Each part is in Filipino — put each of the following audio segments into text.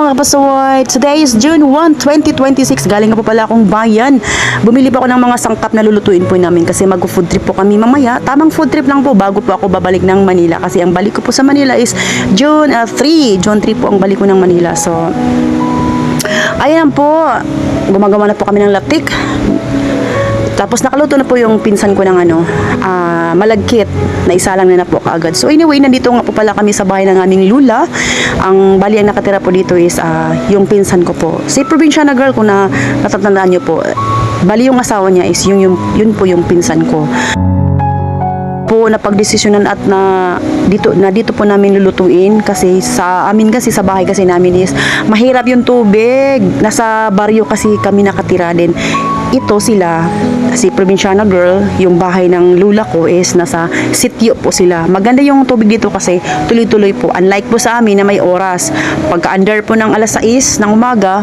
mga kapasaway. Today is June 1, 2026. Galing nga po pala akong bayan. Bumili pa ako ng mga sangkap na lulutuin po namin kasi mag-food trip po kami mamaya. Tamang food trip lang po bago po ako babalik ng Manila kasi ang balik ko po sa Manila is June 3. June 3 po ang balik ko ng Manila. So, ayan po. Gumagawa na po kami ng laptik. Tapos nakaluto na po yung pinsan ko ng malagkit na isa lang na po kaagad. So anyway, nandito nga po pala kami sa bahay ng aming lula. Ang bali ang nakatira po dito is yung pinsan ko po. Si Provinciana girl, kung natatandaan nyo po, bali yung asawa niya is yun po yung pinsan ko po na pagdesisyonan at dito po namin lulutuin kasi sa bahay kasi namin is mahirap yung tubig. Nasa baryo kasi kami nakatira din. Ito sila, si Provinciana girl, yung bahay ng lula ko is nasa sitio po sila. Maganda yung tubig dito kasi tuloy-tuloy po. Unlike po sa amin na may oras. Pagka-under po ng alas 6 ng umaga,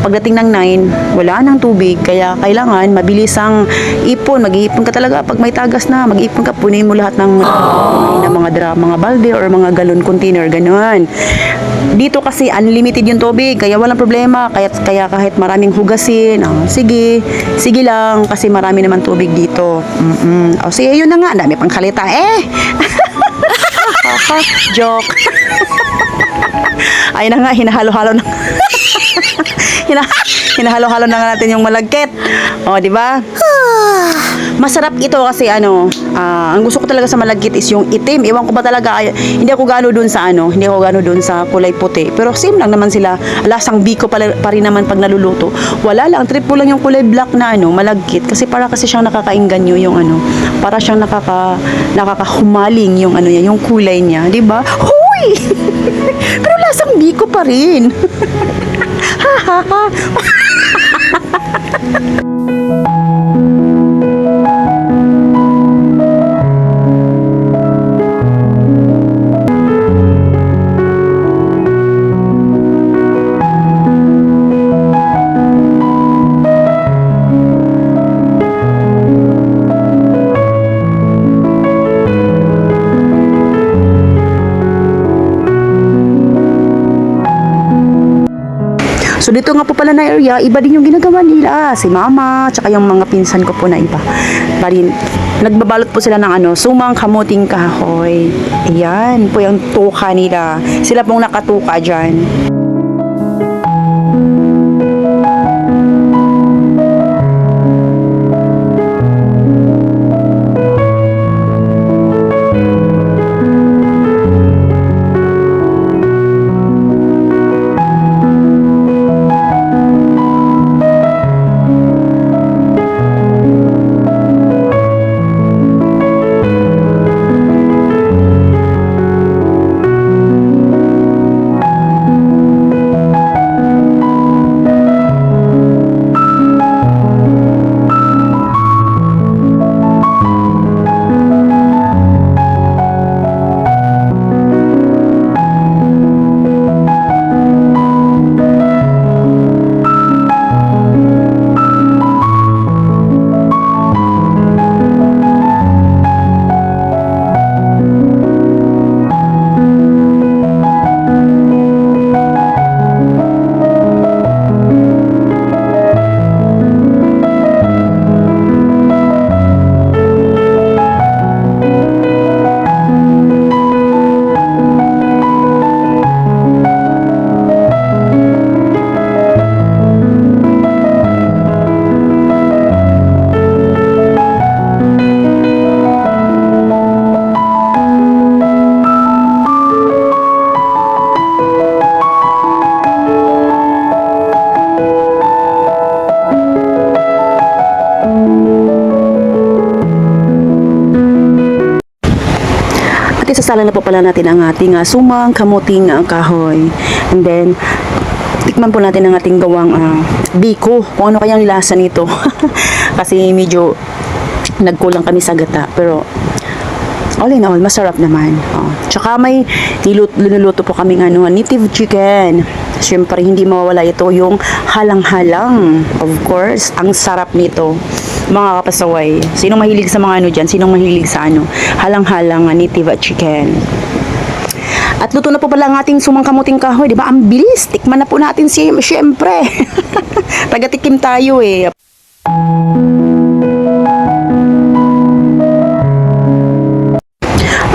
pagdating ng 9, wala nang tubig. Kaya kailangan mabilis ang ipon. Mag-iipon ka talaga. Pag may tagas na, mag-iipon ka, punin mo lahat ng mga balde or mga galon container, ganun. Dito kasi unlimited yung tubig, kaya walang problema. Kaya kahit maraming hugasin, sige lang kasi marami naman tubig dito. O sige, yun na nga, dami pang kalita joke. Ayun na nga, hinahalo-halo na hinahalo-halo na nga natin yung malagkit. O, di ba? Masarap ito kasi ang gusto ko talaga sa malagkit is yung itim. Iwan ko ba talaga, hindi ako gano dun sa kulay puti. Pero same lang naman sila. Lasang biko pa rin naman pag naluluto. Wala lang, trip ko lang yung kulay black na malagkit kasi siyang nakakainganyo yung para siyang nakakahumaling yung yung kulay niya, di ba? Hoy! Pero lasang biko pa rin. Ha ha ha. So dito nga po pala na area, iba din yung ginagawa nila. Si mama, tsaka yung mga pinsan ko po na iba. Bali, nagbabalot po sila ng sumang kamuting kahoy. Ayan po yung tuka nila. Sila pong nakatuka dyan. Isasala na po pala natin ang ating sumang kamuting kahoy. And then, tikman po natin ang ating gawang biko. Kung ano kayang lasa nito. Kasi medyo nagkulang kami sa gata. Pero, all in all, masarap naman. Tsaka may linuluto po kaming native chicken. Siyempre, hindi mawawala ito yung halang-halang. Of course, ang sarap nito. Mga kapasaway, sinong mahilig sa mga dyan? Sinong mahilig sa halang-halang native chicken? At luto na po pala ang ating sumangkamuting kahoy, di ba? Ang bilis. Tikman na po natin siyempre. Taga-tikim tayo eh.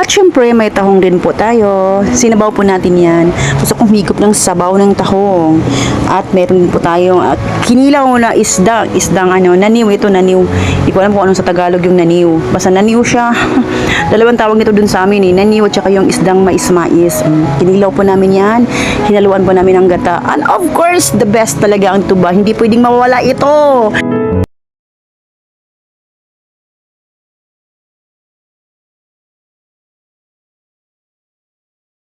At syempre, may tahong din po tayo. Sinabaw po natin yan. Gusto kong humigop ng sabaw ng tahong. At meron din po tayong kinilaw na isda. Isdang naniw. Ito naniw. Hindi ko alam kung anong sa Tagalog yung naniw. Basta naniw siya. Dalawang tawag nito dun sa amin eh. Naniw at saka yung isdang mais-mais. Kinilaw po namin yan. Hinaluan po namin ng gata. And of course, the best talaga ang tuba. Hindi pwedeng mawala ito.